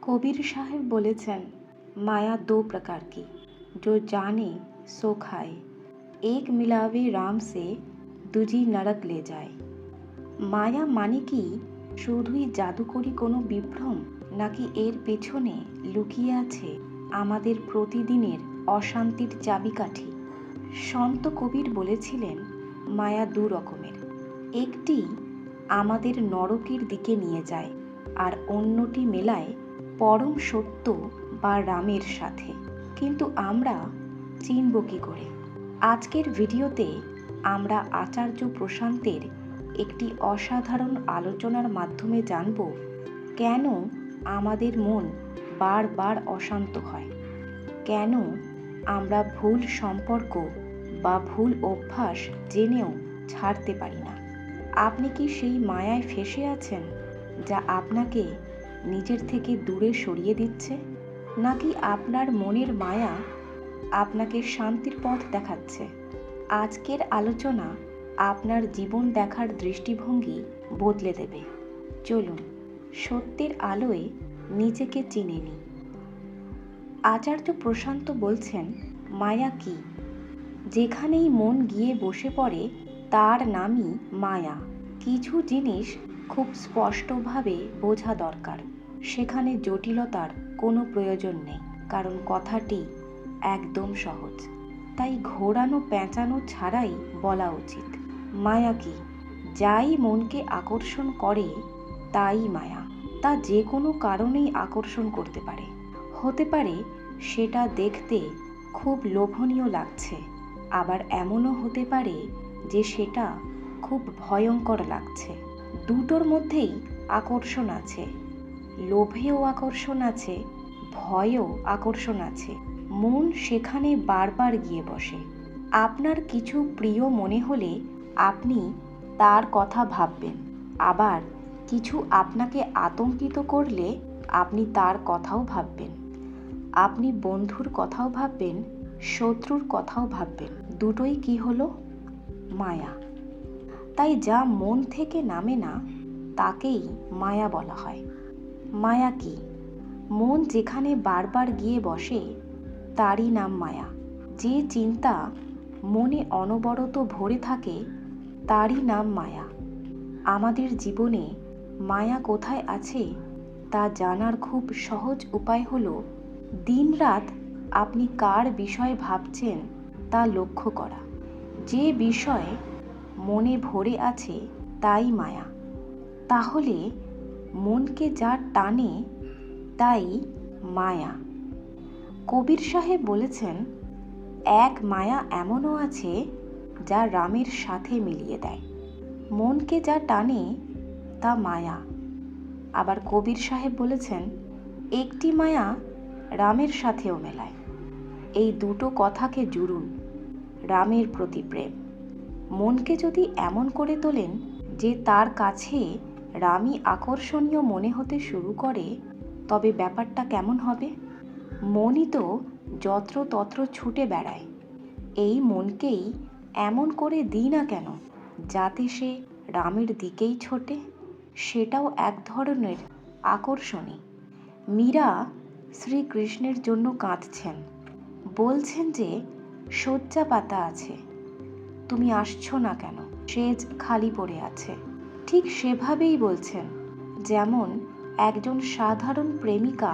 कबीर साहब बोलेছেন, माया दो प्रकार की, जो जाने सो खाए, एक मिलावे राम से दूजी नरक ले যায়। মায়া মানে কি শুধুই জাদুকরি কোনো বিভ্রম, নাকি এর পেছনে লুকিয়ে আছে আমাদের প্রতিদিনের অশান্তির চাবিকাঠি? সন্ত কবির বলেছিলেন, মায়া দু রকমের, একটি আমাদের নরকের দিকে নিয়ে যায় আর অন্যটি মেলায় পরম সত্য বা রামের সাথে। কিন্তু আমরা চিনব কী করে? আজকের ভিডিওতে আমরা আচার্য প্রশান্তের একটি অসাধারণ আলোচনার মাধ্যমে জানব কেন আমাদের মন বারবার অশান্ত হয়, কেন আমরা ভুল সম্পর্ক বা ভুল অভ্যাস জেনেও ছাড়তে পারি না। আপনি কি সেই মায়ায় ফেঁসে আছেন যা আপনাকে নিজের থেকে দূরে সরিয়ে দিচ্ছে, নাকি আপনার মনের মায়া আপনাকে শান্তির পথ দেখাচ্ছে? আজকের আলোচনা আপনার জীবন দেখার দৃষ্টিভঙ্গি বদলে দেবে। চলুন সত্যের আলোয় নিজেকে চিনে নিই। আচার্য প্রশান্ত বলছেন, মায়া কি? যেখানেই মন গিয়ে বসে পড়ে তার নামই মায়া। কিছু জিনিস খুব স্পষ্টভাবে বোঝা দরকার, সেখানে জটিলতার কোনো প্রয়োজন নেই, কারণ কথাটি একদম সহজ। তাই ঘোরানো পেঁচানো ছাড়াই বলা উচিত। মায়া কি? যাই মনকে আকর্ষণ করে তাই মায়া। তা যে কোনো কারণেই আকর্ষণ করতে পারে। হতে পারে সেটা দেখতে খুব লোভনীয় লাগছে, আবার এমনও হতে পারে যে সেটা খুব ভয়ঙ্কর লাগছে। দুটোর মধ্যেই আকর্ষণ আছে, লোভেও আকর্ষণ আছে, ভয়েও আকর্ষণ আছে। মন সেখানে বারবার গিয়ে বসে। আপনার কিছু প্রিয় মনে হলে আপনি তার কথা ভাববেন, আবার কিছু আপনাকে আতঙ্কিত করলে আপনি তার কথাও ভাববেন। আপনি বন্ধুর কথাও ভাববেন, শত্রুর কথাও ভাববেন। দুটোই কি হলো? মায়া। তাই যা মন থেকে নামে না তাকেই মায়া বলা হয়। মায়া কি? মন যেখানে বারবার গিয়ে বসে তারই নাম মায়া। যে চিন্তা মনে অনবরত ভরে থাকে তারই নাম মায়া। আমাদের জীবনে মায়া কোথায় আছে তা জানার খুব সহজ উপায় হলো দিনরাত আপনি কার বিষয়ে ভাবছেন তা লক্ষ্য করা। যে বিষয় মনে ভরে আছে তাই মায়া। তাহলে মনকে যা টানে তাই মায়া। কবির সাহেব বলেছেন, এক মায়া এমনও আছে যা রামের সাথে মিলিয়ে দেয়। মনকে যা টানে তা মায়া। আবার কবির সাহেব বলেছেন, একটি মায়া রামের সাথেও মেলায়। এই দুটো কথাকে জুড়ুন, রামের প্রতি প্রেম। মনকে যদি এমন করে তোলেন যে তার কাছে রামই আকর্ষণীয় মনে হতে শুরু করে, তবে ব্যাপারটা কেমন হবে? মনই তো যত্রতত্র ছুটে বেড়ায়। এই মনকেই এমন করে দিই না কেন যাতে সে রামের দিকেই ছোটে। সেটাও এক ধরনের আকর্ষণই। মীরা শ্রীকৃষ্ণের জন্য কাঁদছেন, বলছেন যে শয্যা পাতা আছে, তুমি আসছো না কেন? সেজ খালি পড়ে আছে। ঠিক সেভাবেই বলছেন, যেমন একজন সাধারণ প্রেমিকা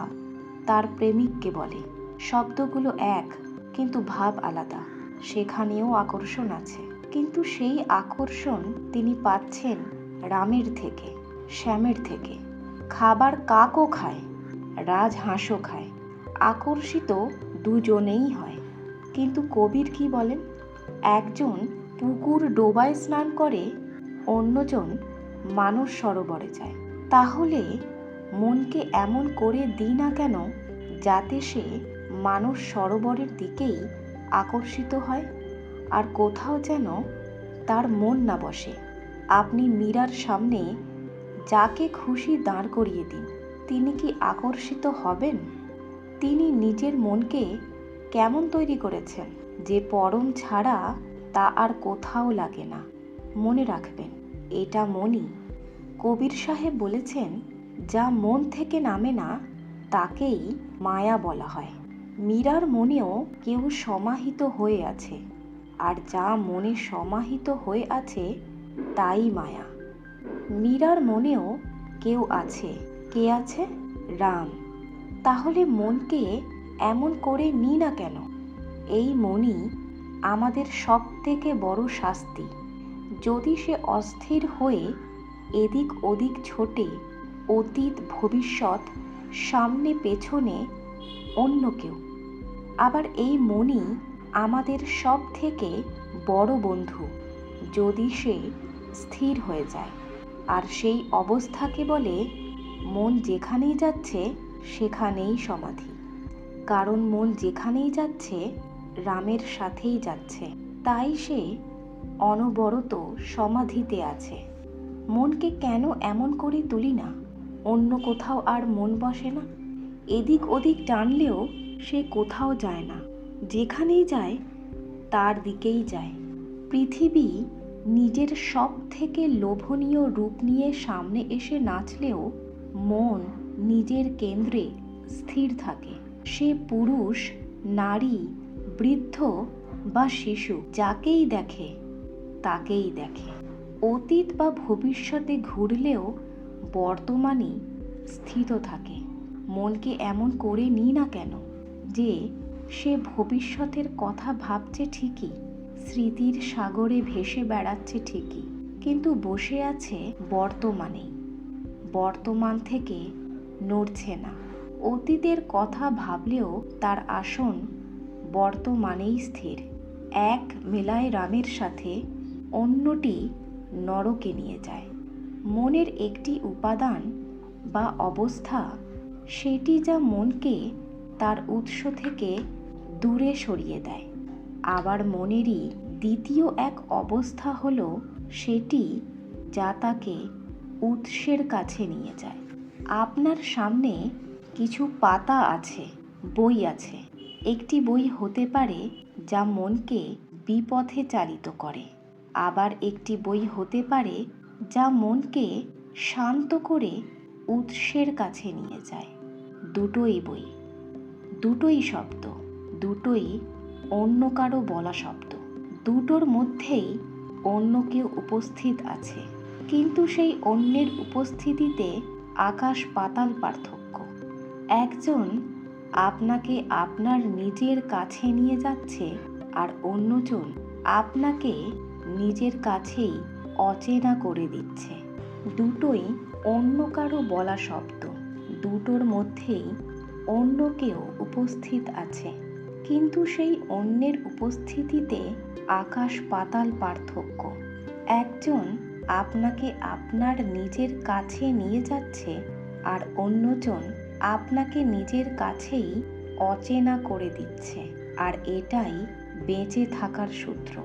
তার প্রেমিককে বলে। শব্দগুলো এক, কিন্তু ভাব আলাদা। সেখানেও আকর্ষণ আছে, কিন্তু সেই আকর্ষণ তিনি পাচ্ছেন রামের থেকে, শ্যামের থেকে। খাবার কাকও খায়, রাজহাঁসও খায়। আকর্ষিত দুজনেই হয়। কিন্তু কবির কি বলেন? একজন পুকুর ডোবায় স্নান করে, অন্যজন মানস সরোবরে যায়। তাহলে মনকে এমন করে দিই না কেন যাতে সে মানস সরোবরের দিকেই আকর্ষিত হয়, আর কোথাও যেন তার মন না বসে। আপনি মীরার সামনে যাকে খুশি দাঁড় করিয়ে দিন, তিনি কি আকর্ষিত হবেন? তিনি নিজের মনকে কেমন তৈরি করেছেন যে পরম ছাড়া তা আর কোথাও লাগে না। মনে রাখবেন, এটা মনই। কবির সাহেব বলেছেন, যা মন থেকে নামে না তাকেই মায়া বলা হয়। মীরার মনেও কেউ সমাহিত হয়ে আছে, আর যা মনে সমাহিত হয়ে আছে তাই মায়া। মীরার মনেও কেউ আছে। কে আছে? রাম। তাহলে মনকে এমন করে নি না কেন? এই মনই আমাদের সব থেকে বড় শাস্তি। যদি সে অস্থির হয়ে এদিক ওদিক ছোটে, অতীত ভবিষ্যৎ, সামনে পেছনে, অন্য কেউ। আবার এই মনই আমাদের সব থেকে বড় বন্ধু, যদি সে স্থির হয়ে যায়। আর সেই অবস্থাকে বলে মন যেখানেই যাচ্ছে সেখানেই সমাধি। কারণ মন যেখানেই যাচ্ছে রামের সাথেই যাচ্ছে, তাই সে অনবরত সমাধিতে আছে। মনকে কেন এমন করে তুলি না? অন্য কোথাও আর মন বসে না। এদিক ওদিক টানলেও সে কোথাও যায় না। যেখানেই যায় তার দিকেই যায়। পৃথিবী নিজের সব থেকে লোভনীয় রূপ নিয়ে সামনে এসে নাচলেও মন নিজের কেন্দ্রে স্থির থাকে। সে পুরুষ, নারী, বৃদ্ধ বা শিশু, যাকেই দেখে তাকেই দেখে। অতীত বা ভবিষ্যতে ঘুরলেও বর্তমানই স্থিত থাকে। মনকে এমন করে নি না কেন যে সে ভবিষ্যতের কথা ভাবছে ঠিকই, স্মৃতির সাগরে ভেসে বেড়াচ্ছে ঠিকই, কিন্তু বসে আছে বর্তমানেই। বর্তমান থেকে নড়ছে না। অতীতের কথা ভাবলেও তার আসন বর্তমানেই স্থির। এক মেলায় রামের সাথে, অন্যটি নরকে নিয়ে যায়। মনের একটি উপাদান বা অবস্থা, সেটি যা মনকে তার উৎস থেকে দূরে সরিয়ে দেয়। আবার মনেরই দ্বিতীয় এক অবস্থা হলো সেটি যা তাকে উৎসের কাছে নিয়ে যায়। আপনার সামনে কিছু পাতা আছে, বই আছে। একটি বই হতে পারে যা মনকে বিপথে চালিত করে, আবার একটি বই হতে পারে যা মনকে শান্ত করে উৎসের কাছে নিয়ে যায়। দুটোই বই, দুটোই শব্দ, দুটোই অন্য কারো বলা শব্দ। দুটোর মধ্যেই অন্য কেউ উপস্থিত আছে, কিন্তু সেই অন্যের উপস্থিতিতে আকাশ পাতাল পার্থক্য। একজন আপনাকে আপনার নিজের কাছে নিয়ে যাচ্ছে, আর অন্যজন আপনাকে নিজের কাছেই অচেনা করে দিচ্ছে। দুটোই অন্য কারো বলা শব্দ, দুটোর মধ্যেই অন্য কেউ উপস্থিত আছে, কিন্তু সেই অন্যের উপস্থিতিতে আকাশ পাতাল পার্থক্য। একজন আপনাকে আপনার নিজের কাছে নিয়ে যাচ্ছে, আর অন্যজন আপনাকে নিজের কাছেই অচেনা করে দিচ্ছে। আর এটাই বেঁচে থাকার সূত্র,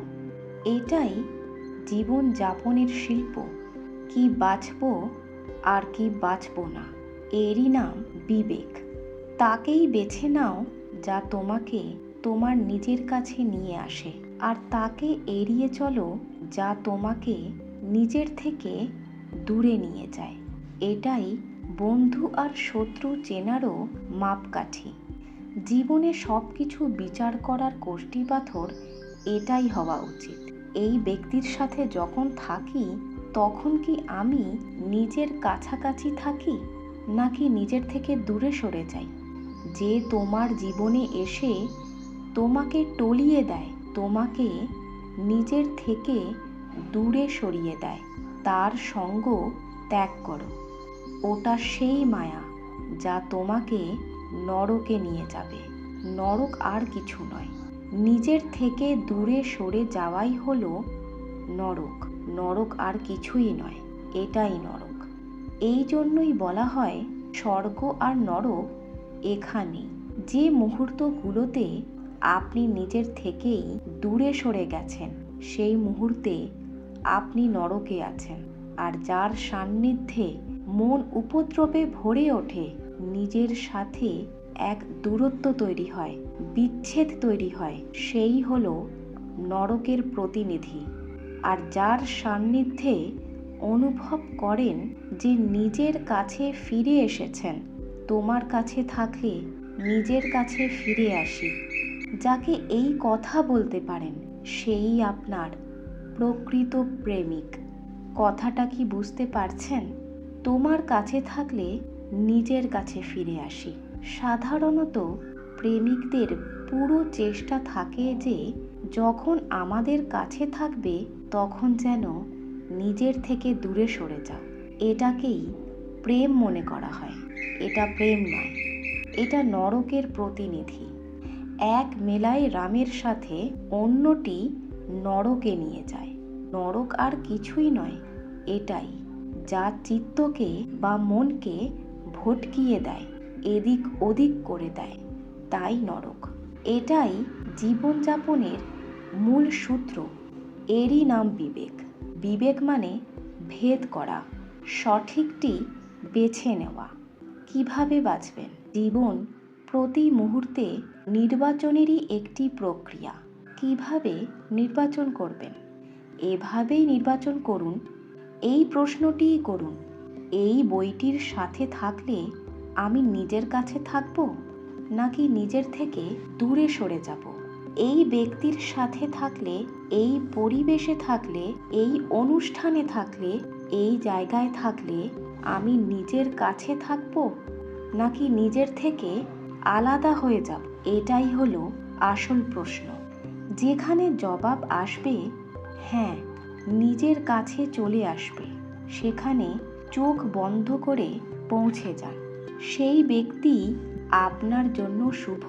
এটাই জীবন যাপনের শিল্প। কি বাঁচব আর কি বাঁচব না, এরই নাম বিবেক। তাকেই বেছে নাও যা তোমাকে তোমার নিজের কাছে নিয়ে আসে, আর তাকে এড়িয়ে চলো যা তোমাকে নিজের থেকে দূরে নিয়ে যায়। এটাই বন্ধু আর শত্রু চেনারও মাপকাঠি। জীবনে সব কিছু বিচার করার কষ্টিপাথর এটাই হওয়া উচিত। এই ব্যক্তির সাথে যখন থাকি তখন কি আমি নিজের কাছাকাছি থাকি, নাকি নিজের থেকে দূরে সরে যাই? যে তোমার জীবনে এসে তোমাকে টলিয়ে দেয়, তোমাকে নিজের থেকে দূরে সরিয়ে দেয়, তার সঙ্গ ত্যাগ করো। ওটা সেই মায়া যা তোমাকে নরকে নিয়ে যাবে। নরক আর কিছু নয়। নিজের থেকে দূরে সরে যাওয়াই হলো নরক। নরক আর কিছুই নয়, এটাই নরক। এই জন্যই বলা হয় স্বর্গ আর নরক এখানেই। যে মুহূর্তগুলোতে আপনি নিজের থেকেই দূরে সরে গেছেন, সেই মুহূর্তে আপনি নরকে আছেন। আর যার সান্নিধ্যে মন উপদ্রবে ভরে ওঠে, নিজের সাথে এক দূরত্ব তৈরি হয়, বিচ্ছেদ তৈরি হয়, সেই হলো নরকের প্রতিনিধি। আর যার সান্নিধ্যে অনুভব করেন যে নিজের কাছে ফিরে এসেছেন, তোমার কাছে থাকলে নিজের কাছে ফিরে আসি। যাকে এই কথা বলতে পারেন সেই আপনার প্রকৃত প্রেমিক। কথাটা কি বুঝতে পারছেন? তোমার কাছে থাকলে নিজের কাছে ফিরে আসি। সাধারণত প্রেমিকদের পুরো চেষ্টা থাকে যে যখন আমাদের কাছে থাকবে তখন যেন নিজের থেকে দূরে সরে যাও। এটাকেই প্রেম মনে করা হয়। এটা প্রেম নয়, এটা নরকের প্রতিনিধি। এক মেলায় রামের সাথে অন্যটি নরকে নিয়ে যায়। নরক আর কিছুই নয়, এটাই যা চিত্তকে বা মনকে ভটকিয়ে দেয়, এদিক ওদিক করে দেয়, তাই নরক। এটাই জীবনযাপনের মূল সূত্র। এরই নাম বিবেক। বিবেক মানে ভেদ করা, সঠিকটি বেছে নেওয়া। কিভাবে বাঁচবেন? জীবন প্রতি মুহূর্তে নির্বাচনেরই একটি প্রক্রিয়া। কিভাবে নির্বাচন করবেন? এভাবেই নির্বাচন করুন। এই প্রশ্নটিই করুন, এই বইটির সাথে থাকলে আমি নিজের কাছে থাকব নাকি নিজের থেকে দূরে সরে যাব? এই ব্যক্তির সাথে থাকলে, এই পরিবেশে থাকলে, এই অনুষ্ঠানে থাকলে, এই জায়গায় থাকলে আমি নিজের কাছে থাকব নাকি নিজের থেকে আলাদা হয়ে যাব? এটাই হলো আসল প্রশ্ন। যেখানে জবাব আসবে হ্যাঁ, নিজের কাছে চলে আসবে, সেখানে চোখ বন্ধ করে পৌঁছে যান। সেই ব্যক্তি আপনার জন্য শুভ,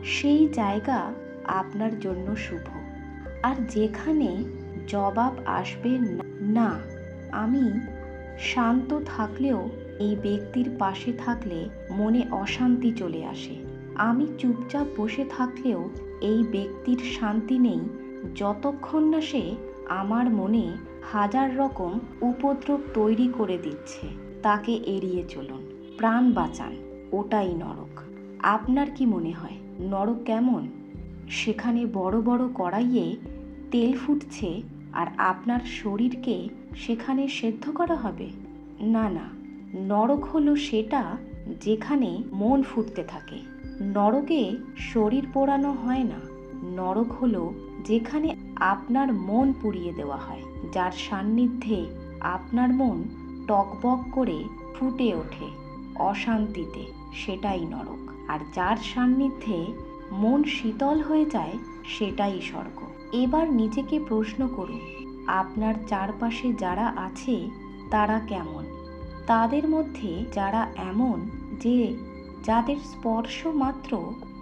সেই জায়গা আপনার জন্য শুভ। আর যেখানে জবাব আসবে না, আমি শান্ত থাকলেও এই ব্যক্তির পাশে থাকলে মনে অশান্তি চলে আসে। আমি চুপচাপ বসে থাকলেও এই ব্যক্তির শান্তি নেই যতক্ষণ না সে আমার মনে হাজার রকম উপদ্রব তৈরি করে দিচ্ছে। তাকে এড়িয়ে চলুন, প্রাণ বাঁচান। ওটাই নরক। আপনার কি মনে হয় নরক কেমন? সেখানে বড় বড় কড়াইয়ে তেল ফুটছে আর আপনার শরীরকে সেখানে সেদ্ধ করা হবে? না না, নরক হলো সেটা যেখানে মন ফুটতে থাকে। নরকে শরীর পোড়ানো হয় না। নরক হলো যেখানে আপনার মন পুড়িয়ে দেওয়া হয়, যার সান্নিধ্যে আপনার মন টকবক করে ফুটে ওঠে অশান্তিতে, সেটাই নরক। আর যার সান্নিধ্যে মন শীতল হয়ে যায় সেটাই স্বর্গ। এবার নিজেকে প্রশ্ন করুন, আপনার চারপাশে যারা আছে তারা কেমন? তাদের মধ্যে যারা এমন যে যাদের স্পর্শ মাত্র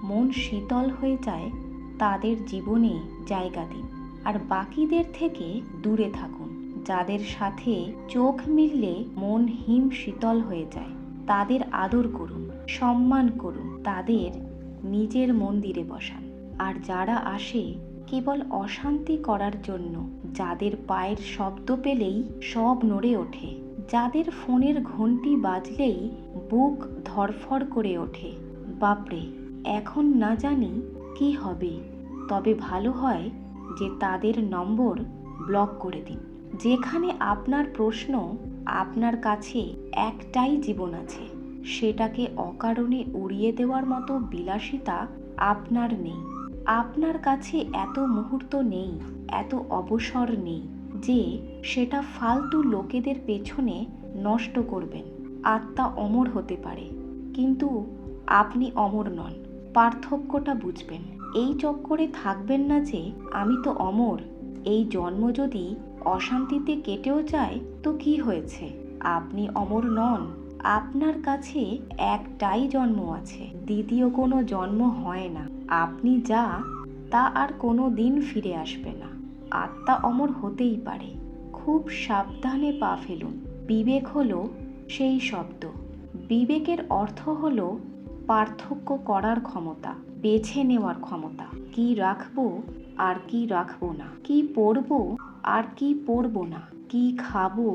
মন শীতল হয়ে যায়, তাদের জীবনে জায়গা দিন। আর বাকিদের থেকে দূরে থাকুন। যাদের সাথে চোখ মিললে মন হিম শীতল হয়ে যায়, তাদের আদর করুন, সম্মান করুন, তাদের নিজের মন্দিরে বসান। আর যারা আসে কেবল অশান্তি করার জন্য, যাদের পায়ের শব্দ পেলেই সব নড়ে ওঠে, যাদের ফোনের ঘন্টি বাজলেই বুক ধড়ফড় করে ওঠে, বাপরে এখন না জানি কি হবে, তবে ভালো হয় যে তাদের নম্বর ব্লক করে দিন। যেখানে আপনার প্রশ্ন, আপনার কাছে একটাই জীবন আছে, সেটাকে অকারণে উড়িয়ে দেওয়ার মতো বিলাসিতা আপনার নেই। আপনার কাছে এত মুহূর্ত নেই, এত অবসর নেই যে সেটা ফালতু লোকেদের পেছনে নষ্ট করবেন। আত্মা অমর হতে পারে, কিন্তু আপনি অমর নন। পার্থক্যটা বুঝবেন। এই চক্করে থাকবেন না যে আমি তো অমর, এই জন্ম যদি অশান্তিতে কেটেও যায় তো কি হয়েছে, আপনি অমর নন। আপনার কাছে একটাই জন্ম আছে, দ্বিতীয় কোনো জন্ম হয় না। আপনি যা তা আর কোনো দিন ফিরে আসবে না। আত্মা অমর হতেই পারে, খুব সাবধানে পা ফেলুন। বিবেক হলো সেই শব্দ। বিবেকের অর্থ হলো পার্থক্য করার ক্ষমতা, বেছে নেওয়ার ক্ষমতা। কি রাখবো আর কি রাখবো না, কি পরবো আর কি পরবো না, কি খাবো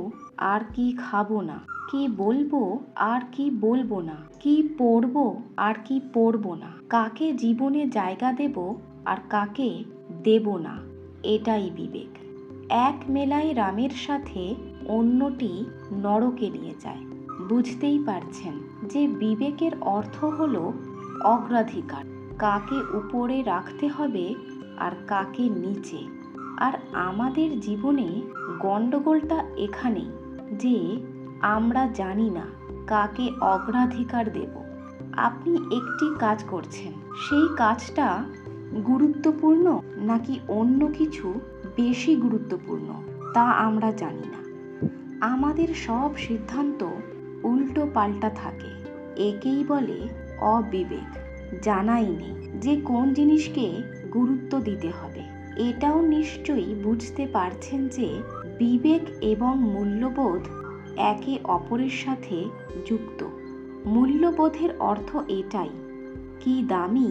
আর কি খাবো না, কি বলবো আর কি বলবো না, কি পরবো আর কি পরবো না, কাকে জীবনে জায়গা দেব আর কাকে দেব না, এটাই বিবেক। এক মেলায় রামের সাথে অন্যটি নরকে নিয়ে যায়। বুঝতেই পারছেন যে বিবেকের অর্থ হলো অগ্রাধিকার, কাকে উপরে রাখতে হবে আর কাকে নিচে। আর আমাদের জীবনে গণ্ডগোলটা এখানেই যে আমরা জানি না কাকে অগ্রাধিকার দেব। আপনি একটি কাজ করছেন, সেই কাজটা গুরুত্বপূর্ণ নাকি অন্য কিছু বেশি গুরুত্বপূর্ণ তা আমরা জানি না। আমাদের সব সিদ্ধান্ত উল্টো পাল্টা থাকে, একেই বলে অবিবেক। জানাই নেই যে কোন জিনিসকে গুরুত্ব দিতে হবে। এটাও নিশ্চয়ই বুঝতে পারছেন যে বিবেক এবং মূল্যবোধ একে অপরের সাথে যুক্ত। মূল্যবোধের অর্থ এটাই, কি দামি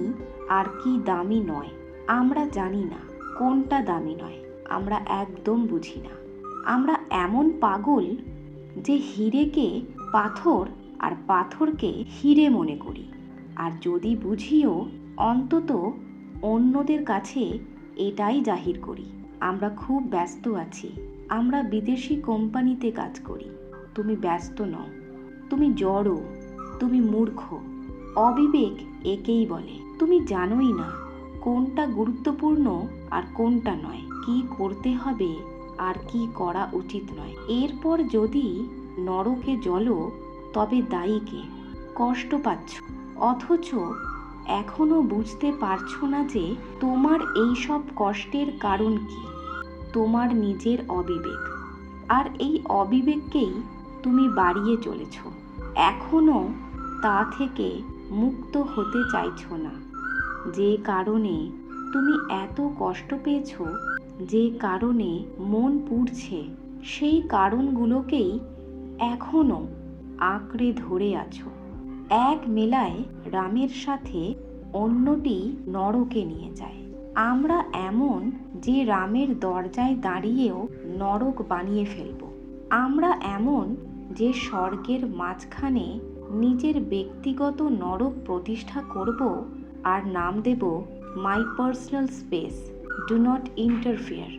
আর কি দামি নয়। আমরা জানি না কোনটা দামি নয়, আমরা একদম বুঝি না। আমরা এমন পাগল যে হিরেকে পাথর আর পাথরকে হিরে মনে করি, আর যদি বুঝিও অন্তত অন্যদের কাছে এটাই জাহির করি। আমরা খুব ব্যস্ত আছি, আমরা বিদেশি কোম্পানিতে কাজ করি। তুমি ব্যস্ত নও, তুমি জড়ো, তুমি মূর্খ। অবিবেক একেই বলে। তুমি জানোই না কোনটা গুরুত্বপূর্ণ আর কোনটা নয়, কি করতে হবে আর কি করা উচিত নয়। এরপর যদি নরকে জ্বলো তবে দায়ী কে? কষ্ট পাচ্ছ, অথচ এখনো বুঝতে পারছো না যে তোমার এই সব কষ্টের কারণ কি? তোমার নিজের অবিবেক। আর এই অবিবেককেই তুমি বাড়িয়ে চলেছ। এখনো তা থেকে মুক্ত হতে চাইছো না। যে কারণে তুমি এত কষ্ট পেয়েছো, যে কারণে মন পুড়ছে, সেই কারণগুলোকেই এখনো আঁকড়ে ধরে আছো। এক মেলায় রামের সাথে অন্যটি নরকে নিয়ে যায়। আমরা এমন যে রামের দরজায় দাঁড়িয়েও নরক বানিয়ে ফেলব। আমরা এমন যে স্বর্গের মাঝখানে নিজের ব্যক্তিগত নরক প্রতিষ্ঠা করব আর নাম দেব my personal space, do not interfere.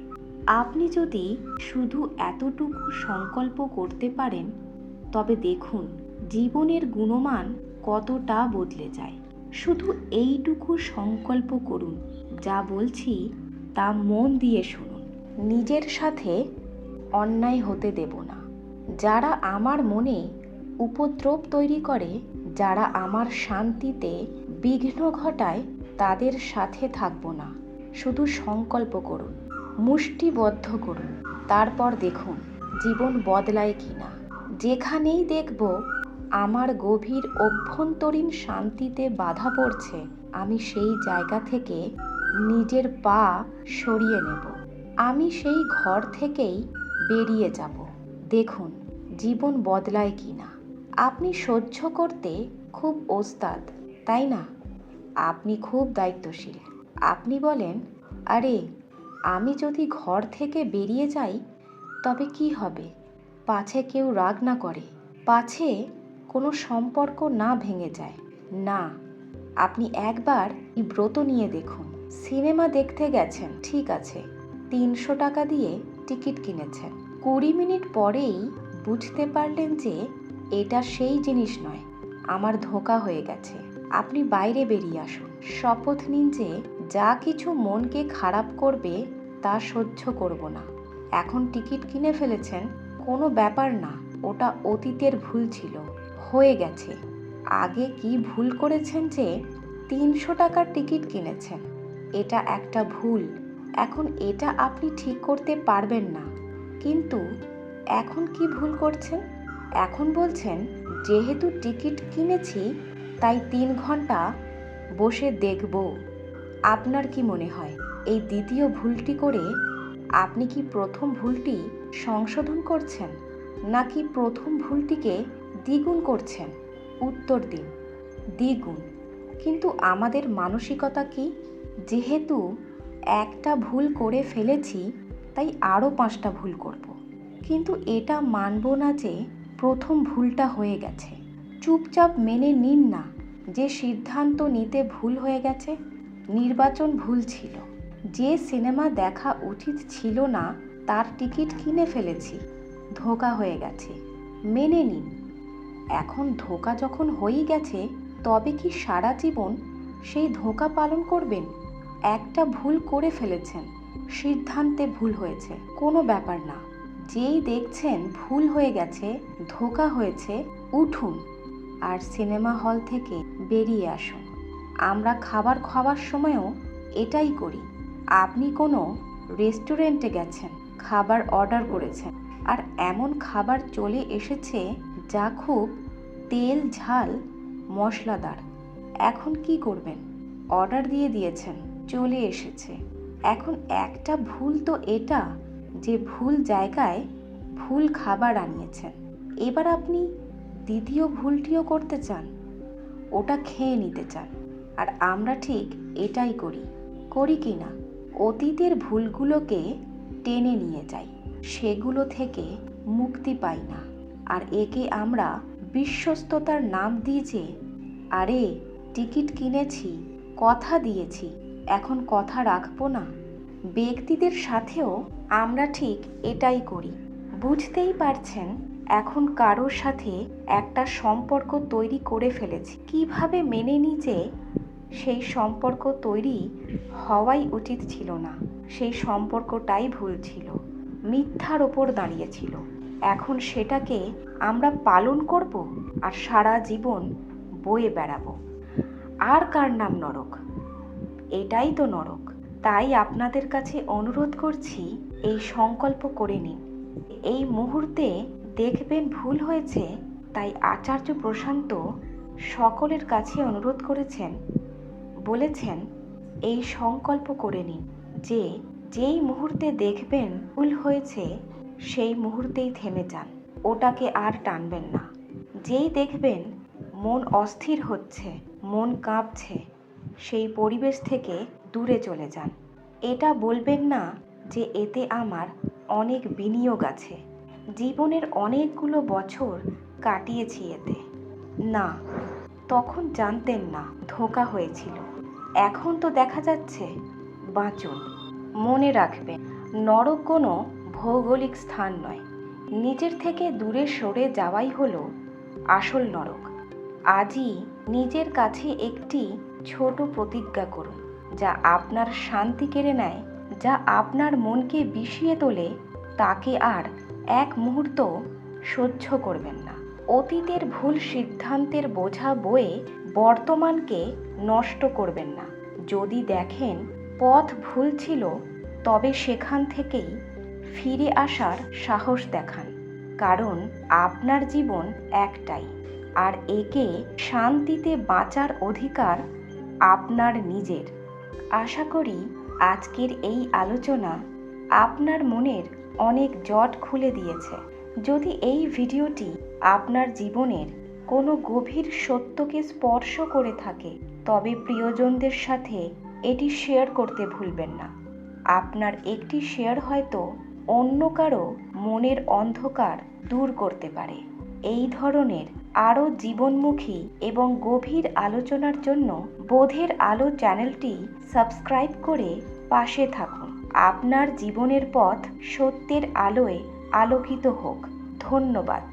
আপনি যদি শুধু এতটুকু সংকল্প করতে পারেন তবে দেখুন জীবনের গুণমান কতটা বদলে যায়। শুধু এইটুকু সংকল্প করুন, যা বলছি তা মন দিয়ে শুনুন। নিজের সাথে অন্যায় হতে দেব না। যারা আমার মনে উপদ্রব তৈরি করে, যারা আমার শান্তিতে বিঘ্ন ঘটায়, তাদের সাথে থাকব না। শুধু সংকল্প করুন, মুষ্টিবদ্ধ করুন, তারপর দেখুন জীবন বদলায় কিনা। যেখানেই দেখব আমার গভীর অভ্যন্তরীণ শান্তিতে বাধা পড়ছে, আমি সেই জায়গা থেকে নিজের পা সরিয়ে নেব। আমি সেই ঘর থেকেই বেরিয়ে যাব। দেখুন জীবন বদলায় কিনা। আপনি সহ্য করতে খুব ওস্তাদ, তাই না? আপনি খুব দায়িত্বশীল। আপনি বলেন, আরে আমি যদি ঘর থেকে বেরিয়ে যাই তবে কি হবে? পাছে কেউ রাগ না করে, পাছে কোনো সম্পর্ক না ভেঙে যায়। না, আপনি একবার এই ব্রত নিয়ে দেখুন। সিনেমা দেখতে গেছেন, ঠিক আছে, 300 টাকা দিয়ে টিকিট কিনেছেন। 20 মিনিট পরেই বুঝতে পারলেন যে এটা সেই জিনিস নয়, আমার ধোঁকা হয়ে গেছে। আপনি বাইরে বেরিয়ে আসুন। শপথ নিন যে যা কিছু মনকে খারাপ করবে তা সহ্য করব না। এখন টিকিট কিনে ফেলেছেন, কোনো ব্যাপার না, ওটা অতীতের ভুল ছিল, হয়ে গেছে। আগে কি ভুল করেছেন যে 300 টাকার টিকিট কিনেছেন? এটা একটা ভুল। এখন এটা আপনি ঠিক করতে পারবেন না। কিন্তু এখন কি ভুল করছেন? এখন বলছেন যেহেতু টিকিট কিনেছি তাই 3 ঘন্টা বসে দেখব। আপনার কি মনে হয় এই দ্বিতীয় ভুলটি করে আপনি কি প্রথম ভুলটি সংশোধন করছেন, নাকি প্রথম ভুলটিকে দ্বিগুণ করছেন? উত্তর দিন, দ্বিগুণ। কিন্তু আমাদের মানসিকতা কি? যেহেতু একটা ভুল করে ফেলেছি তাই আরও 5টা ভুল করব। কিন্তু এটা মানব না যে প্রথম ভুলটা হয়ে গেছে। চুপচাপ মেনে নিন না যে সিদ্ধান্ত নিতে ভুল হয়ে গেছে। নির্বাচন ভুল ছিল। যে সিনেমা দেখা উচিত ছিল না তার টিকিট কিনে ফেলেছি, ধোঁকা হয়ে গেছে। মেনে নিন। এখন ধোঁকা যখন হয়েই গেছে, তবে কি সারা জীবন সেই ধোঁকা পালন করবেন? একটা ভুল করে ফেলেছেন, সিদ্ধান্তে ভুল হয়েছে, কোনো ব্যাপার না। যেই দেখছেন ভুল হয়ে গেছে, ধোঁকা হয়েছে, উঠুন আর সিনেমা হল থেকে বেরিয়ে আসুন। আমরা খাবার খাওয়ার সময়ও এটাই করি। আপনি কোনো রেস্টুরেন্টে গেছেন, খাবার অর্ডার করেছেন, আর এমন খাবার চলে এসেছে যা খুব তেল ঝাল মশলাদার। এখন কি করবেন? অর্ডার দিয়ে দিয়েছেন, চলে এসেছে। এখন একটা ভুল তো এটা যে ভুল জায়গায় ভুল খাবার আনিয়েছেন। এবার আপনি দ্বিতীয় ভুলটিও করতে চান, ওটা খেয়ে নিতে চান। আর আমরা ঠিক এটাই করি কি না? অতীতের ভুলগুলোকে টেনে নিয়ে যাই, সেগুলো থেকে মুক্তি পাই না। আর একে আমরা বিশ্বস্ততার নাম দিই যে, আরে টিকিট কিনেছি, কথা দিয়েছি, এখন কথা রাখবো না। ব্যক্তিদের সাথেও আমরা ঠিক এটাই করি। বুঝতেই পারছেন, এখন কারোর সাথে একটা সম্পর্ক তৈরি করে ফেলেছি, কিভাবে মেনে নিই যে সেই সম্পর্ক তৈরি হওয়াই উচিত ছিল না, সেই সম্পর্কটাই ভুল ছিল, মিথ্যার ওপর দাঁড়িয়েছিল। এখন সেটাকে আমরা পালন করব আর সারা জীবন বয়ে বেড়াবো। আর কার নাম নরক? এটাই তো নরক। তাই আপনাদের কাছে অনুরোধ করছি, এই সংকল্প করে নিন। এই মুহূর্তে দেখবেন ভুল হয়েছে, তাই আচার্য প্রশান্ত সকলের কাছে অনুরোধ করেছেন, বলেছেন এই সংকল্প করে নিন যে যেই মুহূর্তে দেখবেন ভুল হয়েছে, সেই মুহূর্তেই থেমে যান, ওটাকে আর টানবেন না। যেই দেখবেন মন অস্থির হচ্ছে, মন কাঁপছে, সেই পরিবেশ থেকে দূরে চলে যান। এটা বলবেন না যে এতে আমার অনেক বিনিয়োগ আছে, জীবনের অনেকগুলো বছর কাটিয়েছি এতে। না, তখন জানতেন না ধোঁকা হয়েছিল, এখন তো দেখা যাচ্ছে। বাঁচুন। মনে রাখবেন, নরক কোনো ভৌগোলিক স্থান নয়, নিজের থেকে দূরে সরে যাওয়াই হলো আসল নরক। আজই নিজের কাছে একটি ছোট প্রতিজ্ঞা করুন, যা আপনার শান্তি কেড়ে নেয়, যা আপনার মনকে বিষিয়ে তোলে, তাকে আর এক মুহূর্ত সহ্য করবেন না। অতীতের ভুল সিদ্ধান্তের বোঝা বয়ে বর্তমানকে নষ্ট করবেন না। যদি দেখেন পথ ভুল ছিল, তবে সেখান থেকেই ফিরে আসার সাহস দেখান। কারণ আপনার জীবন একটাই, আর একে শান্তিতে বাঁচার অধিকার আপনার নিজের। আশা করি আজকের এই আলোচনা আপনার মনের অনেক জট খুলে দিয়েছে। যদি এই ভিডিওটি আপনার জীবনের কোনো গভীর সত্যকে স্পর্শ করে থাকে, তবে প্রিয়জনদের সাথে এটি শেয়ার করতে ভুলবেন না। আপনার একটি শেয়ার হয়তো অন্য কারো মনের অন্ধকার দূর করতে পারে। এই ধরনের আরও জীবনমুখী এবং গভীর আলোচনার জন্য বোধের আলো চ্যানেলটি সাবস্ক্রাইব করে পাশে থাকুন। আপনার জীবনের পথ সত্যের আলোয় আলোকিত হোক। ধন্যবাদ।